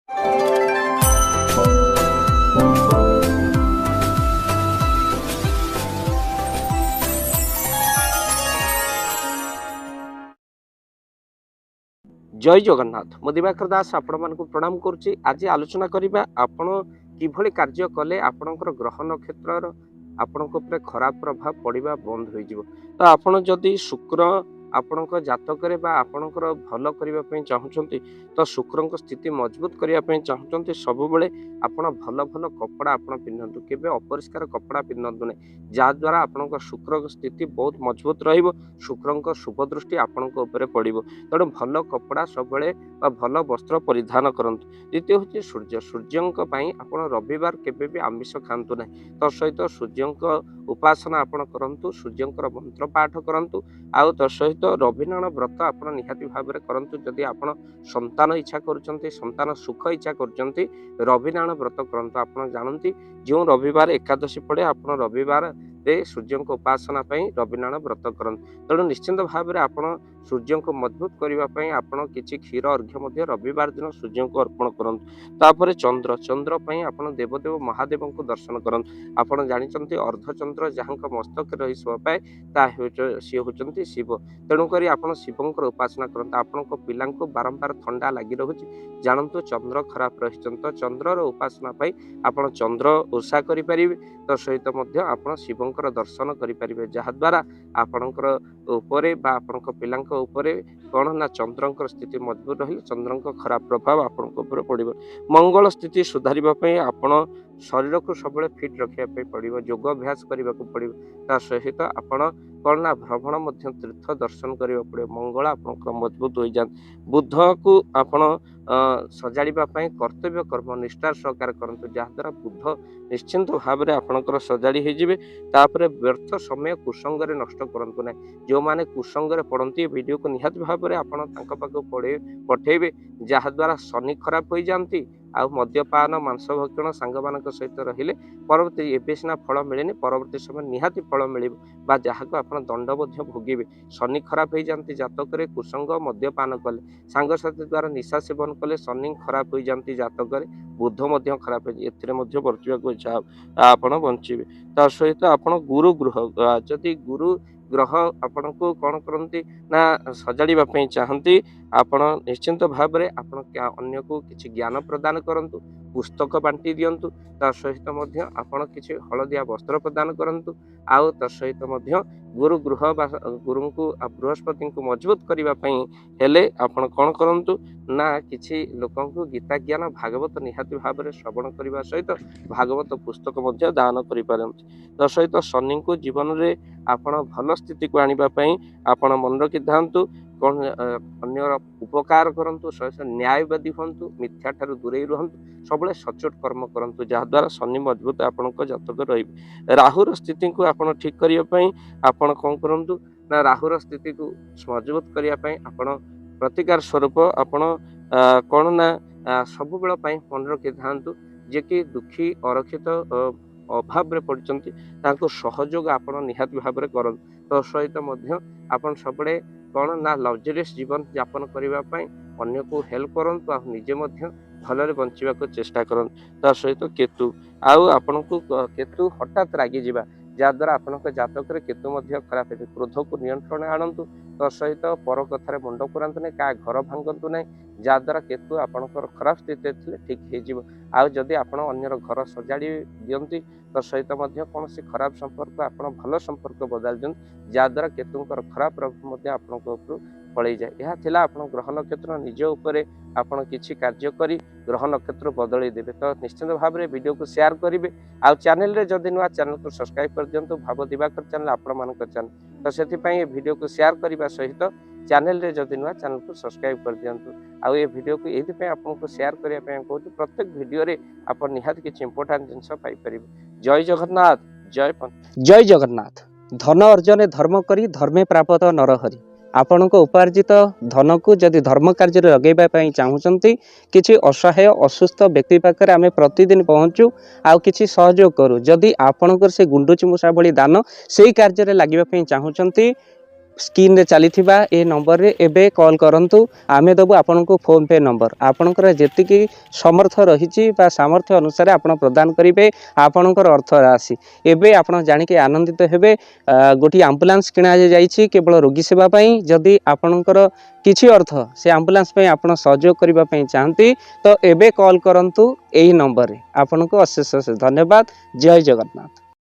जय जगन्नाथ मु दिवाकर दास आपण मानक प्रणाम करुच्ची। आज आलोचना करबा आपण किभली कार्य कले आपणकर ग्रह नक्षत्र आपण खराब प्रभाव पड़वा बंद हो जिवो। तो आपण जदि शुक्र आपण जातक आपणकर भल करने चाहूँगी तो शुक्र स्थिति मजबूत करने चाहूँगी सब बेले आपण भल भल कपड़ा आपण पिंधतु, केबे अपरिष्कार कपड़ा पिंधतु नहीं, जहाद्वारा आपण शुक्र स्थिति बहुत मजबूत रहिबो। शुक्र शुभ दृष्टि आपण पड़ो, तेणु भल कपड़ा सब भल वस्त्र परिधान करंतु। द्वितीय हूँ सूर्य, सूर्यों आपण रविवार केबे भी आमिष खातु ना, तत्सहित सूर्यों उपासना आपण करंतु, सूर्यों मंत्र पाठ करंतु, आउ तत्सहित रविनारायण व्रत आपण निहाती भाव में करंतु। जदि आपण संतान इच्छा करुचंती, संतान सुख इच्छा करुचंती, रविनारायण व्रत करंतु। आपण जानती जो रविवार एकादशी पड़े आपण रविवार सूर्य को उपासना रविनारायण व्रत करंतु। तेणु निश्चिंत भाव में आपण सूर्य को मजबूत करने आपण किसी क्षीर अर्घ्य रविवार दिन सूर्य को अर्पण करंतु। तापर चंद्र, चंद्र आपण देवदेव महादेव को दर्शन करंतु। आपण जानिचंती अर्धचंद्र जहाँ मस्तक रही शोभाए सी होचंती शिव, तेणुक आपण शिवंकर उपासना करंतु। आपण पिला बारंबार थंडा लगी रोचे, जानतु चंद्र खराब रही, चंद्रर उपासना आपण चंद्र ओषा करें, तो सहित आपण शिवंकर दर्शन करें, जहाद्वारा आपणकर उपरे बा आपणक पिलांक उपरे कौन ना चंद्रंकर स्थिति मजबूत रही, चंद्रंक खराब प्रभाव आपणक उपरे पड़िबो। मंगल स्थिति सुधारिबा पई आपण शरीर को सब फिट रखा पड़ो, योग अभ्यास करने को पड़ो, ता सहित आपण कौन ना भ्रमण मध्य तीर्थ दर्शन करने पड़ो। मंगल आपणकर मजबूत हो जाए। बुध को आपण सजाड़ा कर्तव्य कर्म निष्ठार सहकार करंतु, जहाद्वारा बुध निश्चिंत भाव में आपणकर सजाड़ी होजिबे। तापर व्यर्थ समय कुसंग नष्ट करंतु ना, जो माने कुसंग पड़ती वीडियो को निहाती भाव में आपण तांका पाखु पठेबे, जहाद्वारा शनि खराब हो जाती। आउ मद्यपान मांस भक्षण सांग मान सहित रहिले परवर्ती एबे सिना फल मिलेनि, परवर्ती समय निहाती फल मिलिबो बा जहाँ को आपण दंड भोगे। शनि खराब हो जाती जातक, कुसंग मद्यपान कले, सांगसाथी द्वारा निशा सेवन कले शनि खराब हो जाती जातक, बुध खराब हो बचा इच्छा आपण बचे। ता सहित आपण गुरु ग्रह, जदि गुरु ग्रह आपण को कौन करती ना सजाड़ा चाहती, आपण निश्चिंत भाव में आपण अन्य को किसी ज्ञान प्रदान करंतु, पुस्तक बांटी दियंतु, ता सहित आपण किसी हलदिया वस्त्र प्रदान करंतु। आउ तसहित गुरु गृह गुरु को बृहस्पति को मजबूत करने हेले आपण कौन करंतु ना किसी लोक गीता ज्ञान भागवत निहाती भाव में श्रवण करने सहित भागवत पुस्तक दान करें। तसहित शनि को जीवन में आपण भल स्थिति को आने आपण मन रखी था कौन अन्य उपकार करंतु, न्यायवादी हूँ, मिथ्या ठार दूरे रुहतु, सब सचोट कर्म करंतु, जहाद्वारा शनि मजबूत आपण जातक रे। राहुर स्थिति को आपण ठीक करने आपण कौन करंतु ना राहुर स्थिति को मजबूत करने आपण प्रतिकार स्वरूप आपण कौन ना सब बेल मन रखी था जे कि दुखी अरक्षित अभाव में पड़ती सहयोग आपण निहाती भाव में करंतु। तो सहित आपण सब कौन ना लग्जरियस जीवन यापन करने अन्य को हेल्प करंतु, आ निजे भलरे बंचिबा को चेष्टा करंतु। ता सहित केतु, आउ आपण को केतु हठात रागी जिबा, जहाद्वारा आपण जातक केतु खराब है, क्रोध को नियंत्रण आणंतु। तो सहित पर कथार मुंड पुरांतु नहीं, क्या घर भांगतु नहीं, जहाद्वारा केतु आपणकर खराब स्थिति ठीक हो। आउ जदि आपण अन्यर घर सजाड़ी दियंती तो सहित कौन सी खराब संपर्क आपण भल संपर्क बदल दियंती, जहाद्वारा केतुंकर खराब प्रभाव आपण पलि जाए। यह थिला आपण ग्रह नक्षत्र निज उपरे आपण किछि कार्य करी ग्रह नक्षत्र बदल देवे। तो निश्चित भाव में वीडियो को शेयर करेंगे। आउ चैनल रे जदि नुआ चैनल को सब्सक्राइब कर दियंतु, भाव दिवाकर चैनल आपण मानक चैनल, तो से वीडियो को शेयर करने सहित चैनल रे जदि नुआ चैनल को सब्सक्राइब कर दियंतु। आउ ये वीडियो को ये आपको शेयर करने कहूँ, प्रत्येक वीडियो रे आप निहाती किसी इंपोर्टेंट जिनस पाइपर। जय जगन्नाथ, जय जगन्नाथ। धन अर्जन धर्म करी धर्मे प्राप्त नरहरि। आपण को उपार्जित धन को जदि धर्म कार्य लगेगा चाहूँगी, किसी असहाय असुस्थ व्यक्ति पाखे आम प्रतिदिन पहुँचू आउ किसी सहयोग करूँ। जदि आपणकर से गुंडुची मूषा भली दान से कार्य लगे चाहूँगी, स्क्रीन रे चली ए नंबर रे एबे कॉल करंतु आमे दबु आपनको फोन पे नंबर आपनकर जेतिकी समर्थ रही सामर्थ्य अनुसार आपण प्रदान करेंगे आपणकर अर्थ राशि एबे आपण जानिके आनंदित हेबे। गोटी एम्बुलेंस किणा जाइछि केवल रोगी सेवा पई जदि आपणकर किछि अर्थ से एम्बुलेंस पई आपण सहयोग करिबा पई चाहंती तो एबे कॉल करंतु एही नंबर रे आपनको अशेष धन्यवाद। जय जगन्नाथ।